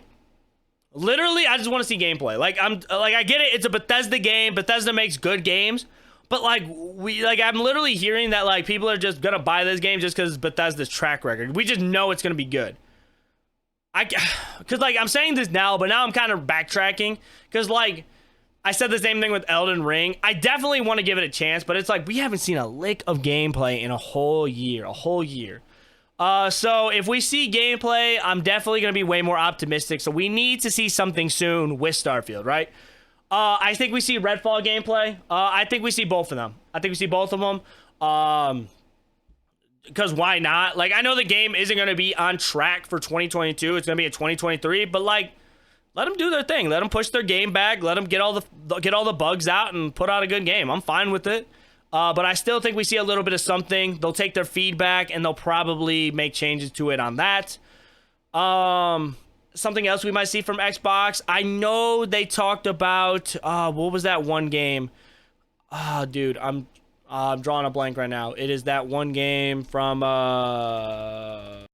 literally, I just want to see gameplay. Like, I get it. It's a Bethesda game. Bethesda makes good games. But like I'm literally hearing that like people are just gonna buy this game just because Bethesda's track record. We just know it's gonna be good. Cause like I'm saying this now, but now I'm kind of backtracking. Cause like I said the same thing with Elden Ring. I definitely want to give it a chance, but it's like we haven't seen a lick of gameplay in a whole year. So if we see gameplay, I'm definitely gonna be way more optimistic. So we need to see something soon with Starfield, right? I think we see Redfall gameplay. I think we see both of them. Because why not? Like, I know the game isn't going to be on track for 2022. It's going to be in 2023. But, like, let them do their thing. Let them push their game back. Let them get all the bugs out and put out a good game. I'm fine with it. But I still think we see a little bit of something. They'll take their feedback, and they'll probably make changes to it on that. Something else we might see from Xbox. I know they talked about what was that one game? Dude, I'm drawing a blank right now. It is that one game from Outer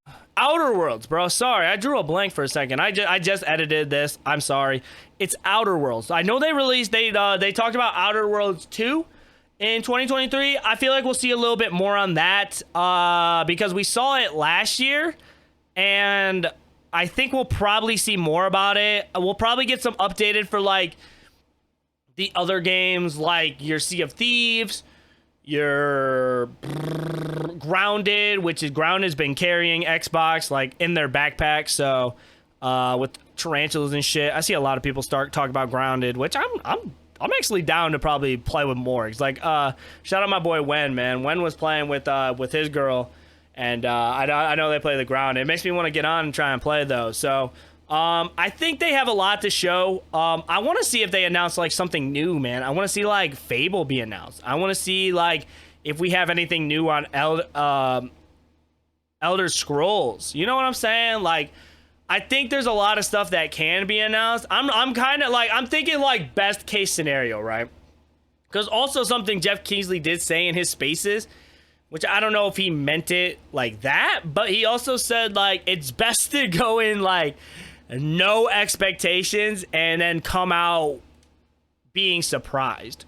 Worlds, bro. Sorry, I drew a blank for a second. I just edited this. I'm sorry. It's Outer Worlds. I know they talked about Outer Worlds 2 in 2023. I feel like we'll see a little bit more on that because we saw it last year, and I think we'll probably see more about it. We'll probably get some updated for like the other games, like your Sea of Thieves, your Grounded, Grounded's been carrying Xbox like in their backpack. So with tarantulas and shit, I see a lot of people start talking about Grounded, which I'm actually down to probably play with more. It's like shout out my boy Wen, man. Wen was playing with his girl. And I know they play the ground. It makes me want to get on and try and play though. So I think they have a lot to show. I want to see if they announce like something new, man. I want to see like Fable be announced. I want to see like if we have anything new on Elder Scrolls. You know what I'm saying? Like I think there's a lot of stuff that can be announced. I'm kind of like I'm thinking like best case scenario, right? Because also something Jeff Kingsley did say in his spaces, which I don't know if he meant it like that, but he also said like it's best to go in like no expectations and then come out being surprised.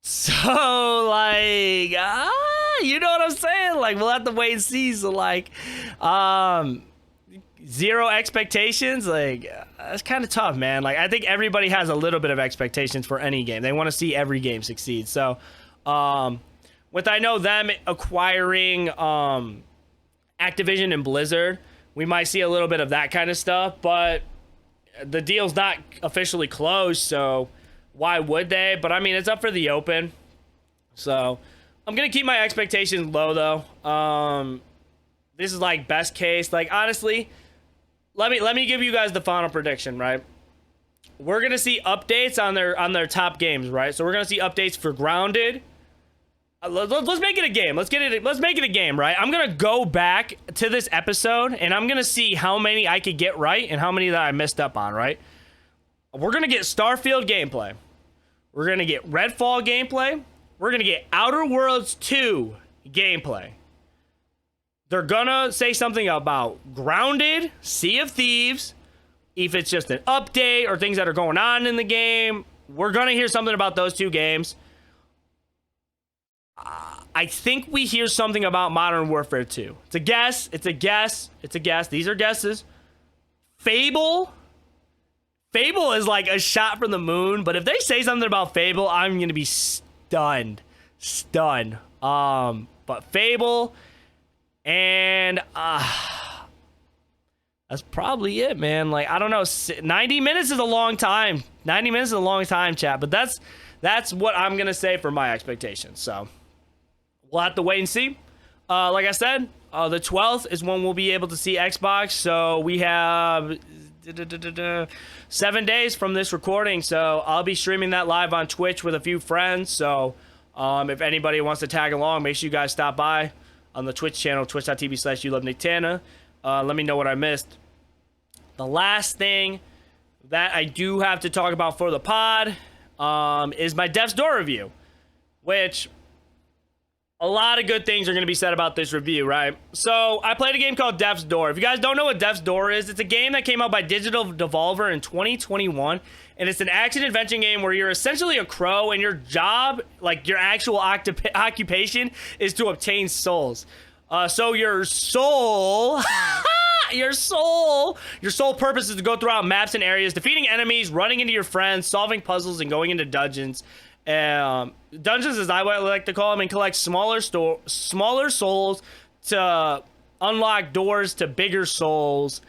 So like you know what I'm saying? Like we'll have to wait and see. So like zero expectations, like that's kind of tough, man. Like I think everybody has a little bit of expectations for any game. They want to see every game succeed. So with I know them acquiring Activision and Blizzard, we might see a little bit of that kind of stuff, but the deal's not officially closed, so why would they? But I mean, it's up for the open. So I'm gonna keep my expectations low though. This is like best case. Like honestly, let me give you guys the final prediction, right? We're gonna see updates on their top games, right? So we're gonna see updates for Grounded. Let's make it a game. Let's make it a game, right? I'm gonna go back to this episode and I'm gonna see how many I could get right and how many that I messed up on, right? We're gonna get Starfield gameplay. We're gonna get Redfall gameplay. We're gonna get Outer Worlds 2 gameplay. They're gonna say something about Grounded, Sea of Thieves, if it's just an update or things that are going on in the game. We're gonna hear something about those two games. I think we hear something about Modern Warfare 2. It's a guess. These are guesses. Fable is like a shot from the moon, but if they say something about Fable, I'm gonna be stunned. But Fable, and that's probably it, man. Like I don't know, 90 minutes is a long time. 90 minutes is a long time, chat. But that's what I'm gonna say for my expectations. So we'll have to wait and see. Like I said, the 12th is when we'll be able to see Xbox. So we have 7 days from this recording. So I'll be streaming that live on Twitch with a few friends. So if anybody wants to tag along, make sure you guys stop by on the Twitch channel, twitch.tv/YouLoveNicktana. Let me know what I missed. The last thing that I do have to talk about for the pod is my Death's Door review, which a lot of good things are going to be said about this review, right? So I played a game called Death's Door. If you guys don't know what Death's Door is, it's a game that came out by Digital Devolver in 2021, and it's an action-adventure game where you're essentially a crow, and your job, like your actual occupation, is to obtain souls. So your soul... Your sole purpose is to go throughout maps and areas, defeating enemies, running into your friends, solving puzzles, and going into dungeons. Dungeons, as I like to call them, and collect smaller souls to unlock doors to bigger souls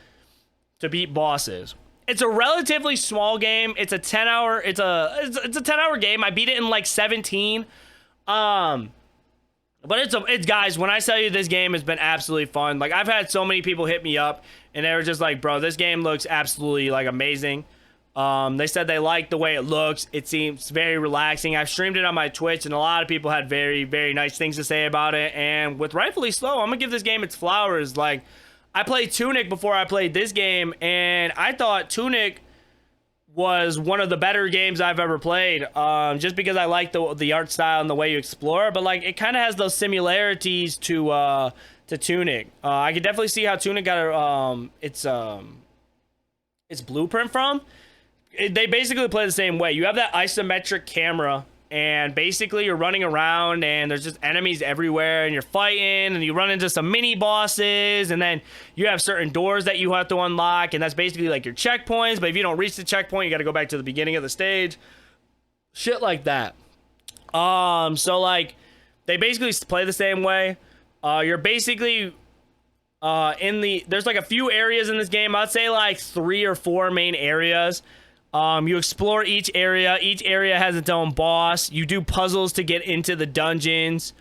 to beat bosses. It's a relatively small game. It's a 10-hour. It's a 10-hour game. I beat it in like 17. But it's guys, when I tell you this game has been absolutely fun, like I've had so many people hit me up and they were just like, bro, this game looks absolutely like amazing. They said they liked the way it looks. It seems very relaxing. I've streamed it on my Twitch and a lot of people had very, very nice things to say about it. And with rightfully so, I'm gonna give this game its flowers. Like, I played Tunic before I played this game, and I thought Tunic was one of the better games I've ever played, just because I like the art style and the way you explore. But like, it kind of has those similarities to Tunic. I could definitely see how Tunic got its blueprint from. They basically play the same way. You have that isometric camera, and basically you're running around and there's just enemies everywhere and you're fighting and you run into some mini bosses, and then you have certain doors that you have to unlock, and that's basically like your checkpoints. But if you don't reach the checkpoint, you got to go back to the beginning of the stage. Shit like that. So like, they basically play the same way. You're basically there's like a few areas in this game. I'd say like 3 or 4 main areas. You explore each area. Each area has its own boss. You do puzzles to get into the dungeons.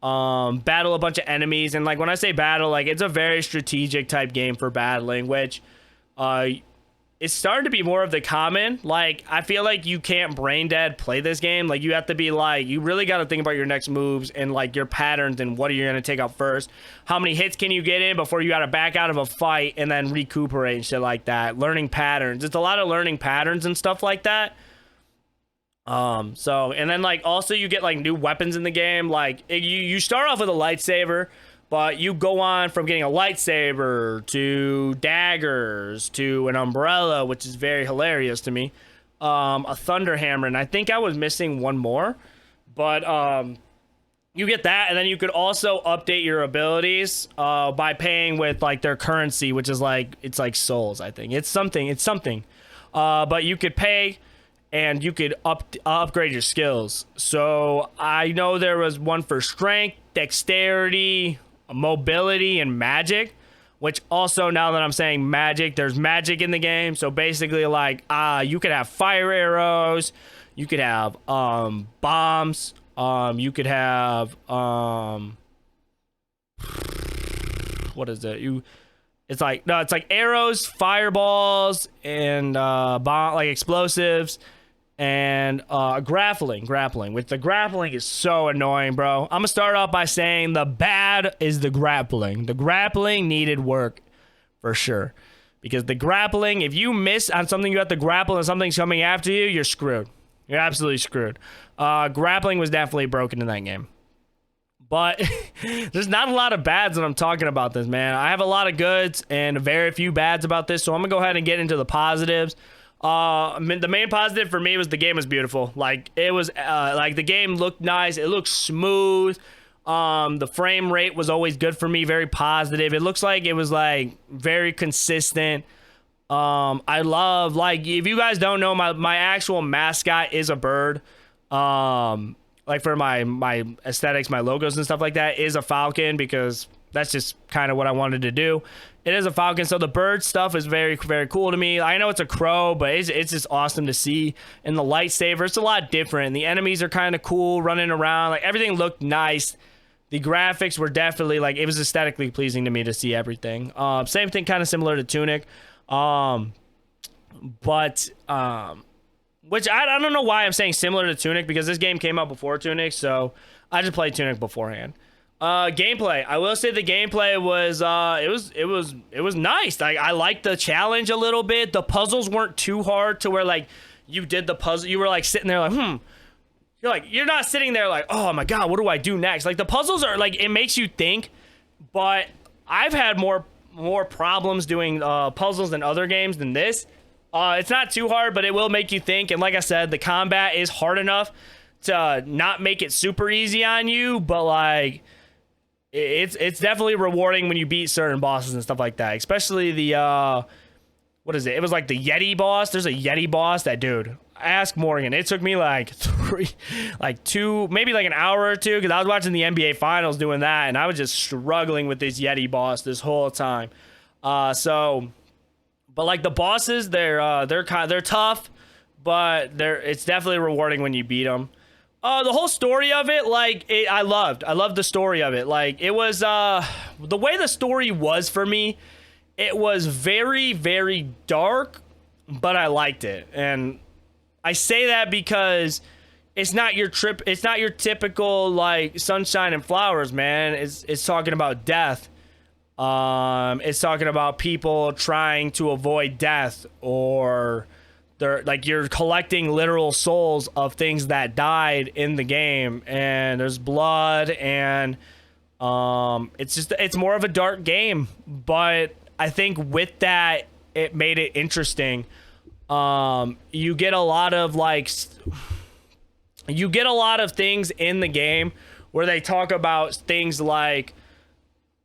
Battle a bunch of enemies. And like, when I say battle, like, it's a very strategic type game for battling, which it's starting to be more of the common. Like, I feel like you can't brain dead play this game. Like, you have to be like, you really got to think about your next moves and like your patterns and what are you going to take out first. How many hits can you get in before you got to back out of a fight and then recuperate and shit like that. Learning patterns. It's a lot of learning patterns and stuff like that. So, and then like, also you get like new weapons in the game. Like, you start off with a lightsaber, but you go on from getting a lightsaber to daggers to an umbrella, which is very hilarious to me. A thunder hammer, and I think I was missing one more. But you get that, and then you could also update your abilities by paying with like their currency, which is like, it's like souls, I think. It's something. But you could pay and you could upgrade your skills. So I know there was one for strength, dexterity, mobility, and magic, which also, now that I'm saying magic, there's magic in the game. So basically, like, you could have fire arrows, you could have bombs, you could have what is it? It's like arrows, fireballs, and bomb, like explosives, and grappling, which the grappling is so annoying, bro. I'm gonna start off by saying the bad is the grappling. The grappling needed work for sure, because the grappling, if you miss on something you have to grapple and something's coming after you, you're screwed. You're absolutely screwed. Grappling was definitely broken in that game. But there's not a lot of bads when I'm talking about this, man. I have a lot of goods and very few bads about this, so I'm gonna go ahead and get into the positives. The main positive for me was the game was beautiful. Like, it was like, the game looked nice, it looked smooth. The frame rate was always good for me, very positive. It looks like it was like very consistent. I love, like, if you guys don't know, my actual mascot is a bird. Like, for my aesthetics, my logos and stuff like that, is a falcon, because that's just kind of what I wanted to do. It is a falcon, so the bird stuff is very, very cool to me. I know it's a crow, but it's just awesome to see. And the lightsaber, it's a lot different. The enemies are kind of cool, running around. Like, everything looked nice. The graphics were definitely, like, it was aesthetically pleasing to me to see everything. Same thing, kind of similar to Tunic. Which I don't know why I'm saying similar to Tunic, because this game came out before Tunic, so I just played Tunic beforehand. Gameplay. I will say the gameplay was it was nice. Like, I liked the challenge a little bit. The puzzles weren't too hard to where, like, you did the puzzle, you were like sitting there like, you're not sitting there like, oh my god, what do I do next? Like the puzzles are like, it makes you think, but I've had more problems doing puzzles in other games than this. It's not too hard, but it will make you think. And like I said, the combat is hard enough to not make it super easy on you, but like it's definitely rewarding when you beat certain bosses and stuff like that. Especially the what is it? It was like the Yeti boss. There's a Yeti boss that, dude, ask Morgan. It took me like maybe like an hour or two, because I was watching the NBA Finals doing that, and I was just struggling with this Yeti boss this whole time. But like the bosses, they're tough, but it's definitely rewarding when you beat them. The whole story of it, like I loved the story of it. Like it was the way the story was for me. It was very, very dark, but I liked it. And I say that because it's not your typical like sunshine and flowers, man. It's talking about death. It's talking about people trying to avoid death, or they're like, you're collecting literal souls of things that died in the game, and there's blood, and it's more of a dark game, but I think with that, it made it interesting. You get a lot of things in the game where they talk about things like,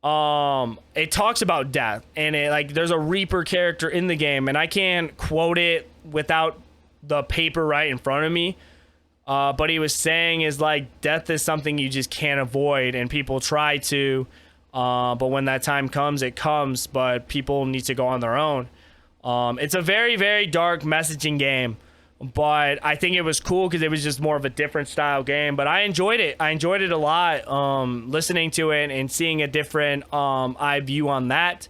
it talks about death, and there's a Reaper character in the game, and I can't quote it without the paper right in front of me. But he was saying is like, death is something you just can't avoid, and people try to, but when that time comes, it comes, but people need to go on their own. It's a very, very dark messaging game, but I think it was cool because it was just more of a different style game. But I enjoyed it. I enjoyed it a lot, listening to it and seeing a different eye view on that.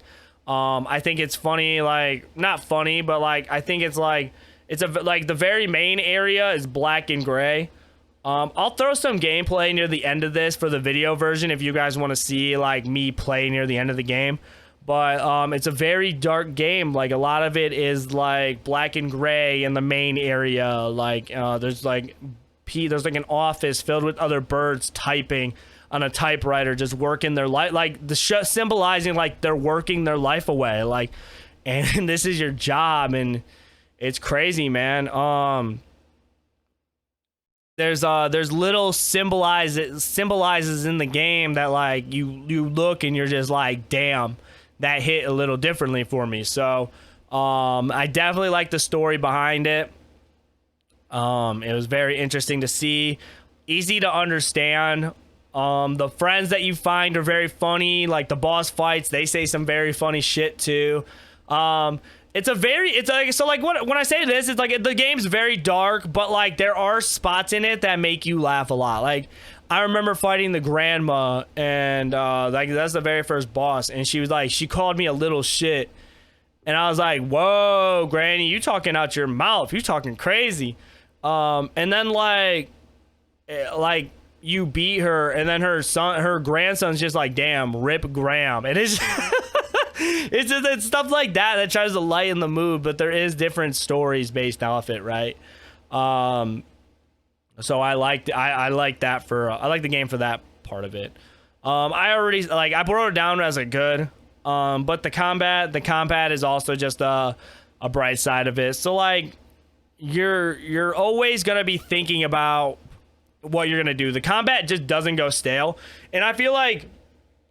I think it's funny, like, not funny, but like, I think it's like, like the very main area is black and gray. I'll throw some gameplay near the end of this for the video version if you guys want to see like me play near the end of the game. But it's a very dark game. Like a lot of it is like black and gray in the main area. Like there's like an office filled with other birds typing on a typewriter, just working their life, like symbolizing like they're working their life away. Like, and this is your job, and it's crazy, man. There's little symbolizes in the game that like you look and you're just like, damn, that hit a little differently for me. So I definitely like the story behind it. It was very interesting to see, easy to understand. The friends that you find are very funny. Like the boss fights, they say some very funny shit too. It's like, so like when I say this, it's like the game's very dark, but like there are spots in it that make you laugh a lot. Like I remember fighting the grandma, and like that's the very first boss, and she was like, she called me a little shit, and I was like, whoa, Granny, you talking out your mouth, you talking crazy. And then like you beat her, and then her grandson's just like, damn, rip Graham. And it's it's stuff like that tries to lighten the mood, but there is different stories based off it, right? So I like the game for that part of it. I brought it down as a good, but the combat is also just a bright side of it. So like you're always gonna be thinking about what you're gonna do. The combat just doesn't go stale, and I feel like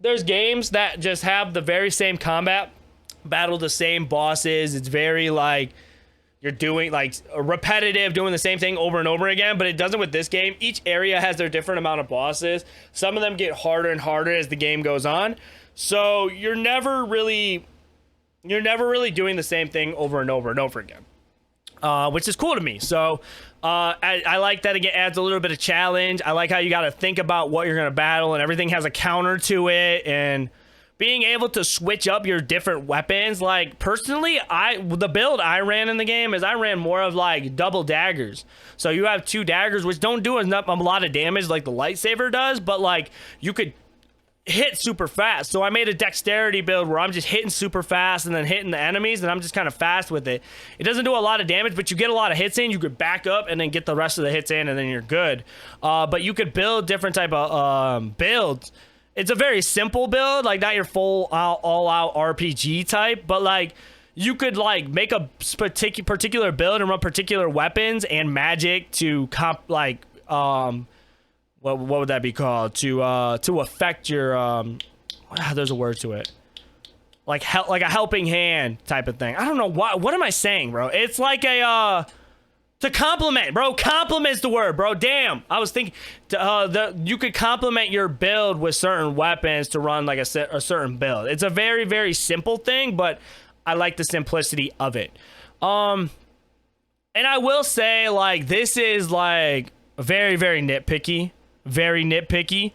there's games that just have the very same combat, battle the same bosses. It's very like you're doing like repetitive, doing the same thing over and over again, but it doesn't with this game. Each area has their different amount of bosses. Some of them get harder and harder as the game goes on. So you're never really doing the same thing over and over and over again, which is cool to me. So I like that. It adds a little bit of challenge. I like how you got to think about what you're going to battle, and everything has a counter to it, and being able to switch up your different weapons. Like personally, the build I ran in the game is I ran more of like double daggers. So you have 2 daggers, which don't do a lot of damage like the lightsaber does, but like you could hit super fast. So I made a dexterity build where I'm just hitting super fast and then hitting the enemies, and I'm just kind of fast with it. It doesn't do a lot of damage, but you get a lot of hits in. You could back up and then get the rest of the hits in, and then you're good. But you could build different type of builds. It's a very simple build, like not your full all-out RPG type, but like you could like make a particular build and run particular weapons and magic to what would that be called? To affect your there's a word to it. Like a helping hand type of thing. I don't know what am I saying, bro? It's like a to complement, bro. Complement's the word, bro. Damn. I was thinking you could complement your build with certain weapons to run like a certain build. It's a very, very simple thing, but I like the simplicity of it. And I will say, like, this is like very, very nitpicky. Very nitpicky.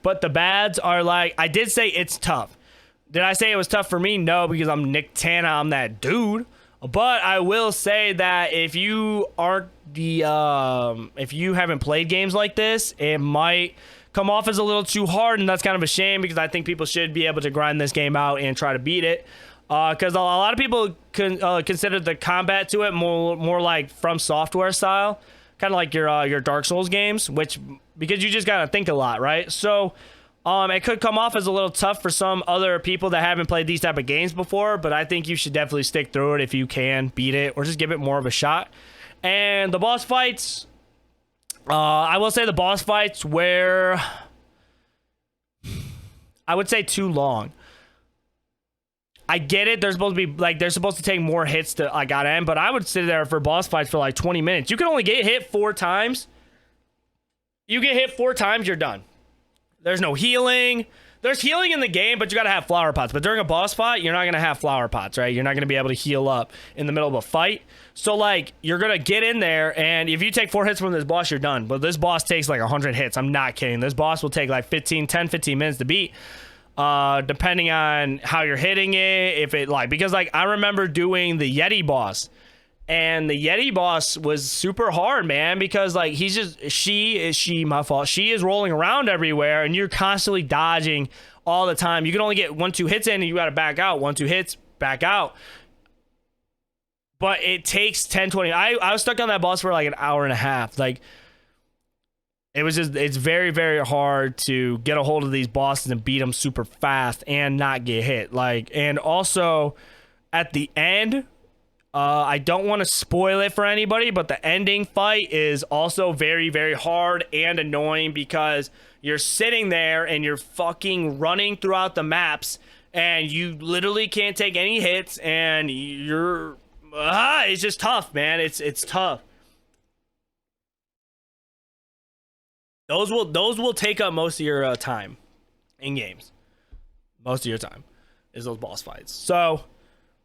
But the bads are like, I did say it's tough. Did I say it was tough for me? No, because I'm Nicktana. I'm that dude. But I will say that if you aren't if you haven't played games like this, it might come off as a little too hard, and that's kind of a shame because I think people should be able to grind this game out and try to beat it. Because a lot of people consider the combat to it more like From Software style. Kind of like your Dark Souls games, because you just gotta think a lot, right? So it could come off as a little tough for some other people that haven't played these type of games before, but I think you should definitely stick through it if you can beat it, or just give it more of a shot. And the boss fights, I will say the boss fights were, I would say, too long. I get it. They're supposed to take more hits to got in, but I would sit there for boss fights for like 20 minutes. You can only get hit 4 times. You get hit 4 times, you're done. There's no healing. There's healing in the game, but you gotta have flower pots. But during a boss fight, you're not gonna have flower pots, right? You're not gonna be able to heal up in the middle of a fight. So like, you're gonna get in there, and if you take 4 hits from this boss, you're done. But this boss takes like 100 hits. I'm not kidding. This boss will take like 10, 15 minutes to beat. Depending on how you're hitting it, because I remember doing the Yeti boss, and the Yeti boss was super hard, man, because like she is rolling around everywhere, and you're constantly dodging all the time. You can only get 1-2 hits in, and you gotta back out. 1-2 hits, back out. But it takes 10-20. I was stuck on that boss for like an hour and a half. Like, it's very, very hard to get a hold of these bosses and beat them super fast and not get hit. Like, and also at the end, I don't want to spoil it for anybody, but the ending fight is also very, very hard and annoying because you're sitting there and you're fucking running throughout the maps and you literally can't take any hits, and it's just tough, man. It's tough. Those will take up most of your time in games. Most of your time is those boss fights. So,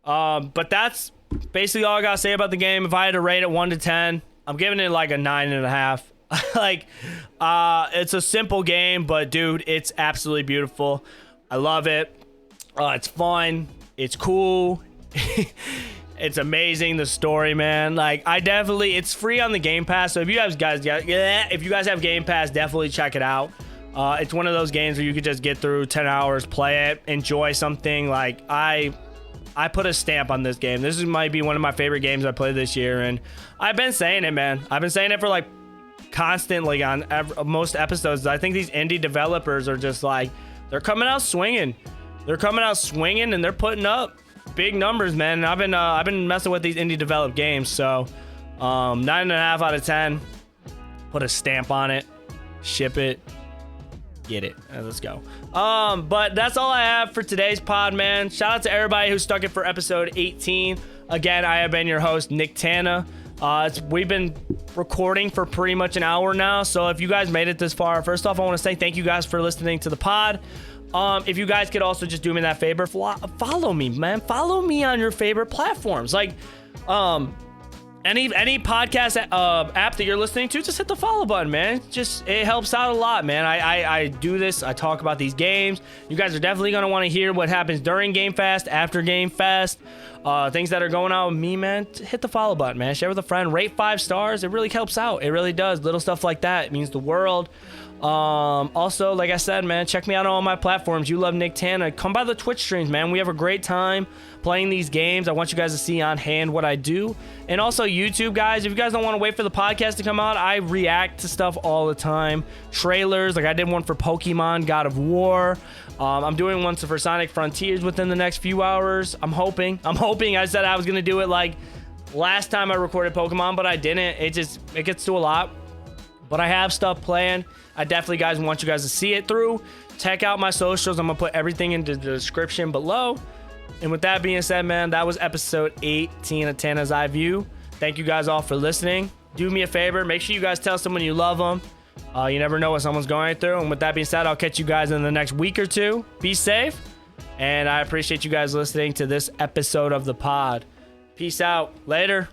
but that's basically all I gotta say about the game. If I had to rate it 1 to 10, I'm giving it like a 9.5. Like, it's a simple game, but dude, it's absolutely beautiful. I love it. It's fun. It's cool. It's amazing, the story, man. Like, it's free on the Game Pass. So if you guys have Game Pass, definitely check it out. It's one of those games where you could just get through 10 hours, play it, enjoy something. Like, I put a stamp on this game. This might be one of my favorite games I played this year, and I've been saying it, man. I've been saying it for like constantly on most episodes. I think these indie developers are just like, they're coming out swinging. They're coming out swinging, and they're putting up big numbers, man. I've been messing with these indie developed games, so 9.5 out of 10. Put a stamp on it, ship it, get it. Let's go. But that's all I have for today's pod, man. Shout out to everybody who stuck it for episode 18. Again, I have been your host, Nicktana. We've been recording for pretty much an hour now, so if you guys made it this far, first off, I want to say thank you guys for listening to the pod. If you guys could also just do me that favor, follow me, man. Follow me on your favorite platforms. Like, any podcast app that you're listening to, just hit the follow button, man. It helps out a lot, man. I do this. I talk about these games. You guys are definitely going to want to hear what happens during Game Fest, after Game Fest, things that are going on with me, man. Hit the follow button, man. Share with a friend. Rate 5 stars. It really helps out. It really does. Little stuff like that. It means the world. Also, like I said, man, check me out on all my platforms. YouLoveNicktana. Come by the Twitch streams, man. We have a great time playing these games. I want you guys to see on hand what I do. And also YouTube, guys, if you guys don't want to wait for the podcast to come out, I react to stuff all the time. Trailers, like I did one for Pokemon God of War. I'm doing one for Sonic Frontiers within the next few hours. I'm hoping. I said I was gonna do it like last time I recorded Pokemon, but I didn't. It gets to a lot. But I have stuff planned. I definitely, guys, want you guys to see it through. Check out my socials. I'm going to put everything in the description below. And with that being said, man, that was episode 18 of Tana's Eye View. Thank you guys all for listening. Do me a favor. Make sure you guys tell someone you love them. You never know what someone's going through. And with that being said, I'll catch you guys in the next week or two. Be safe. And I appreciate you guys listening to this episode of the pod. Peace out. Later.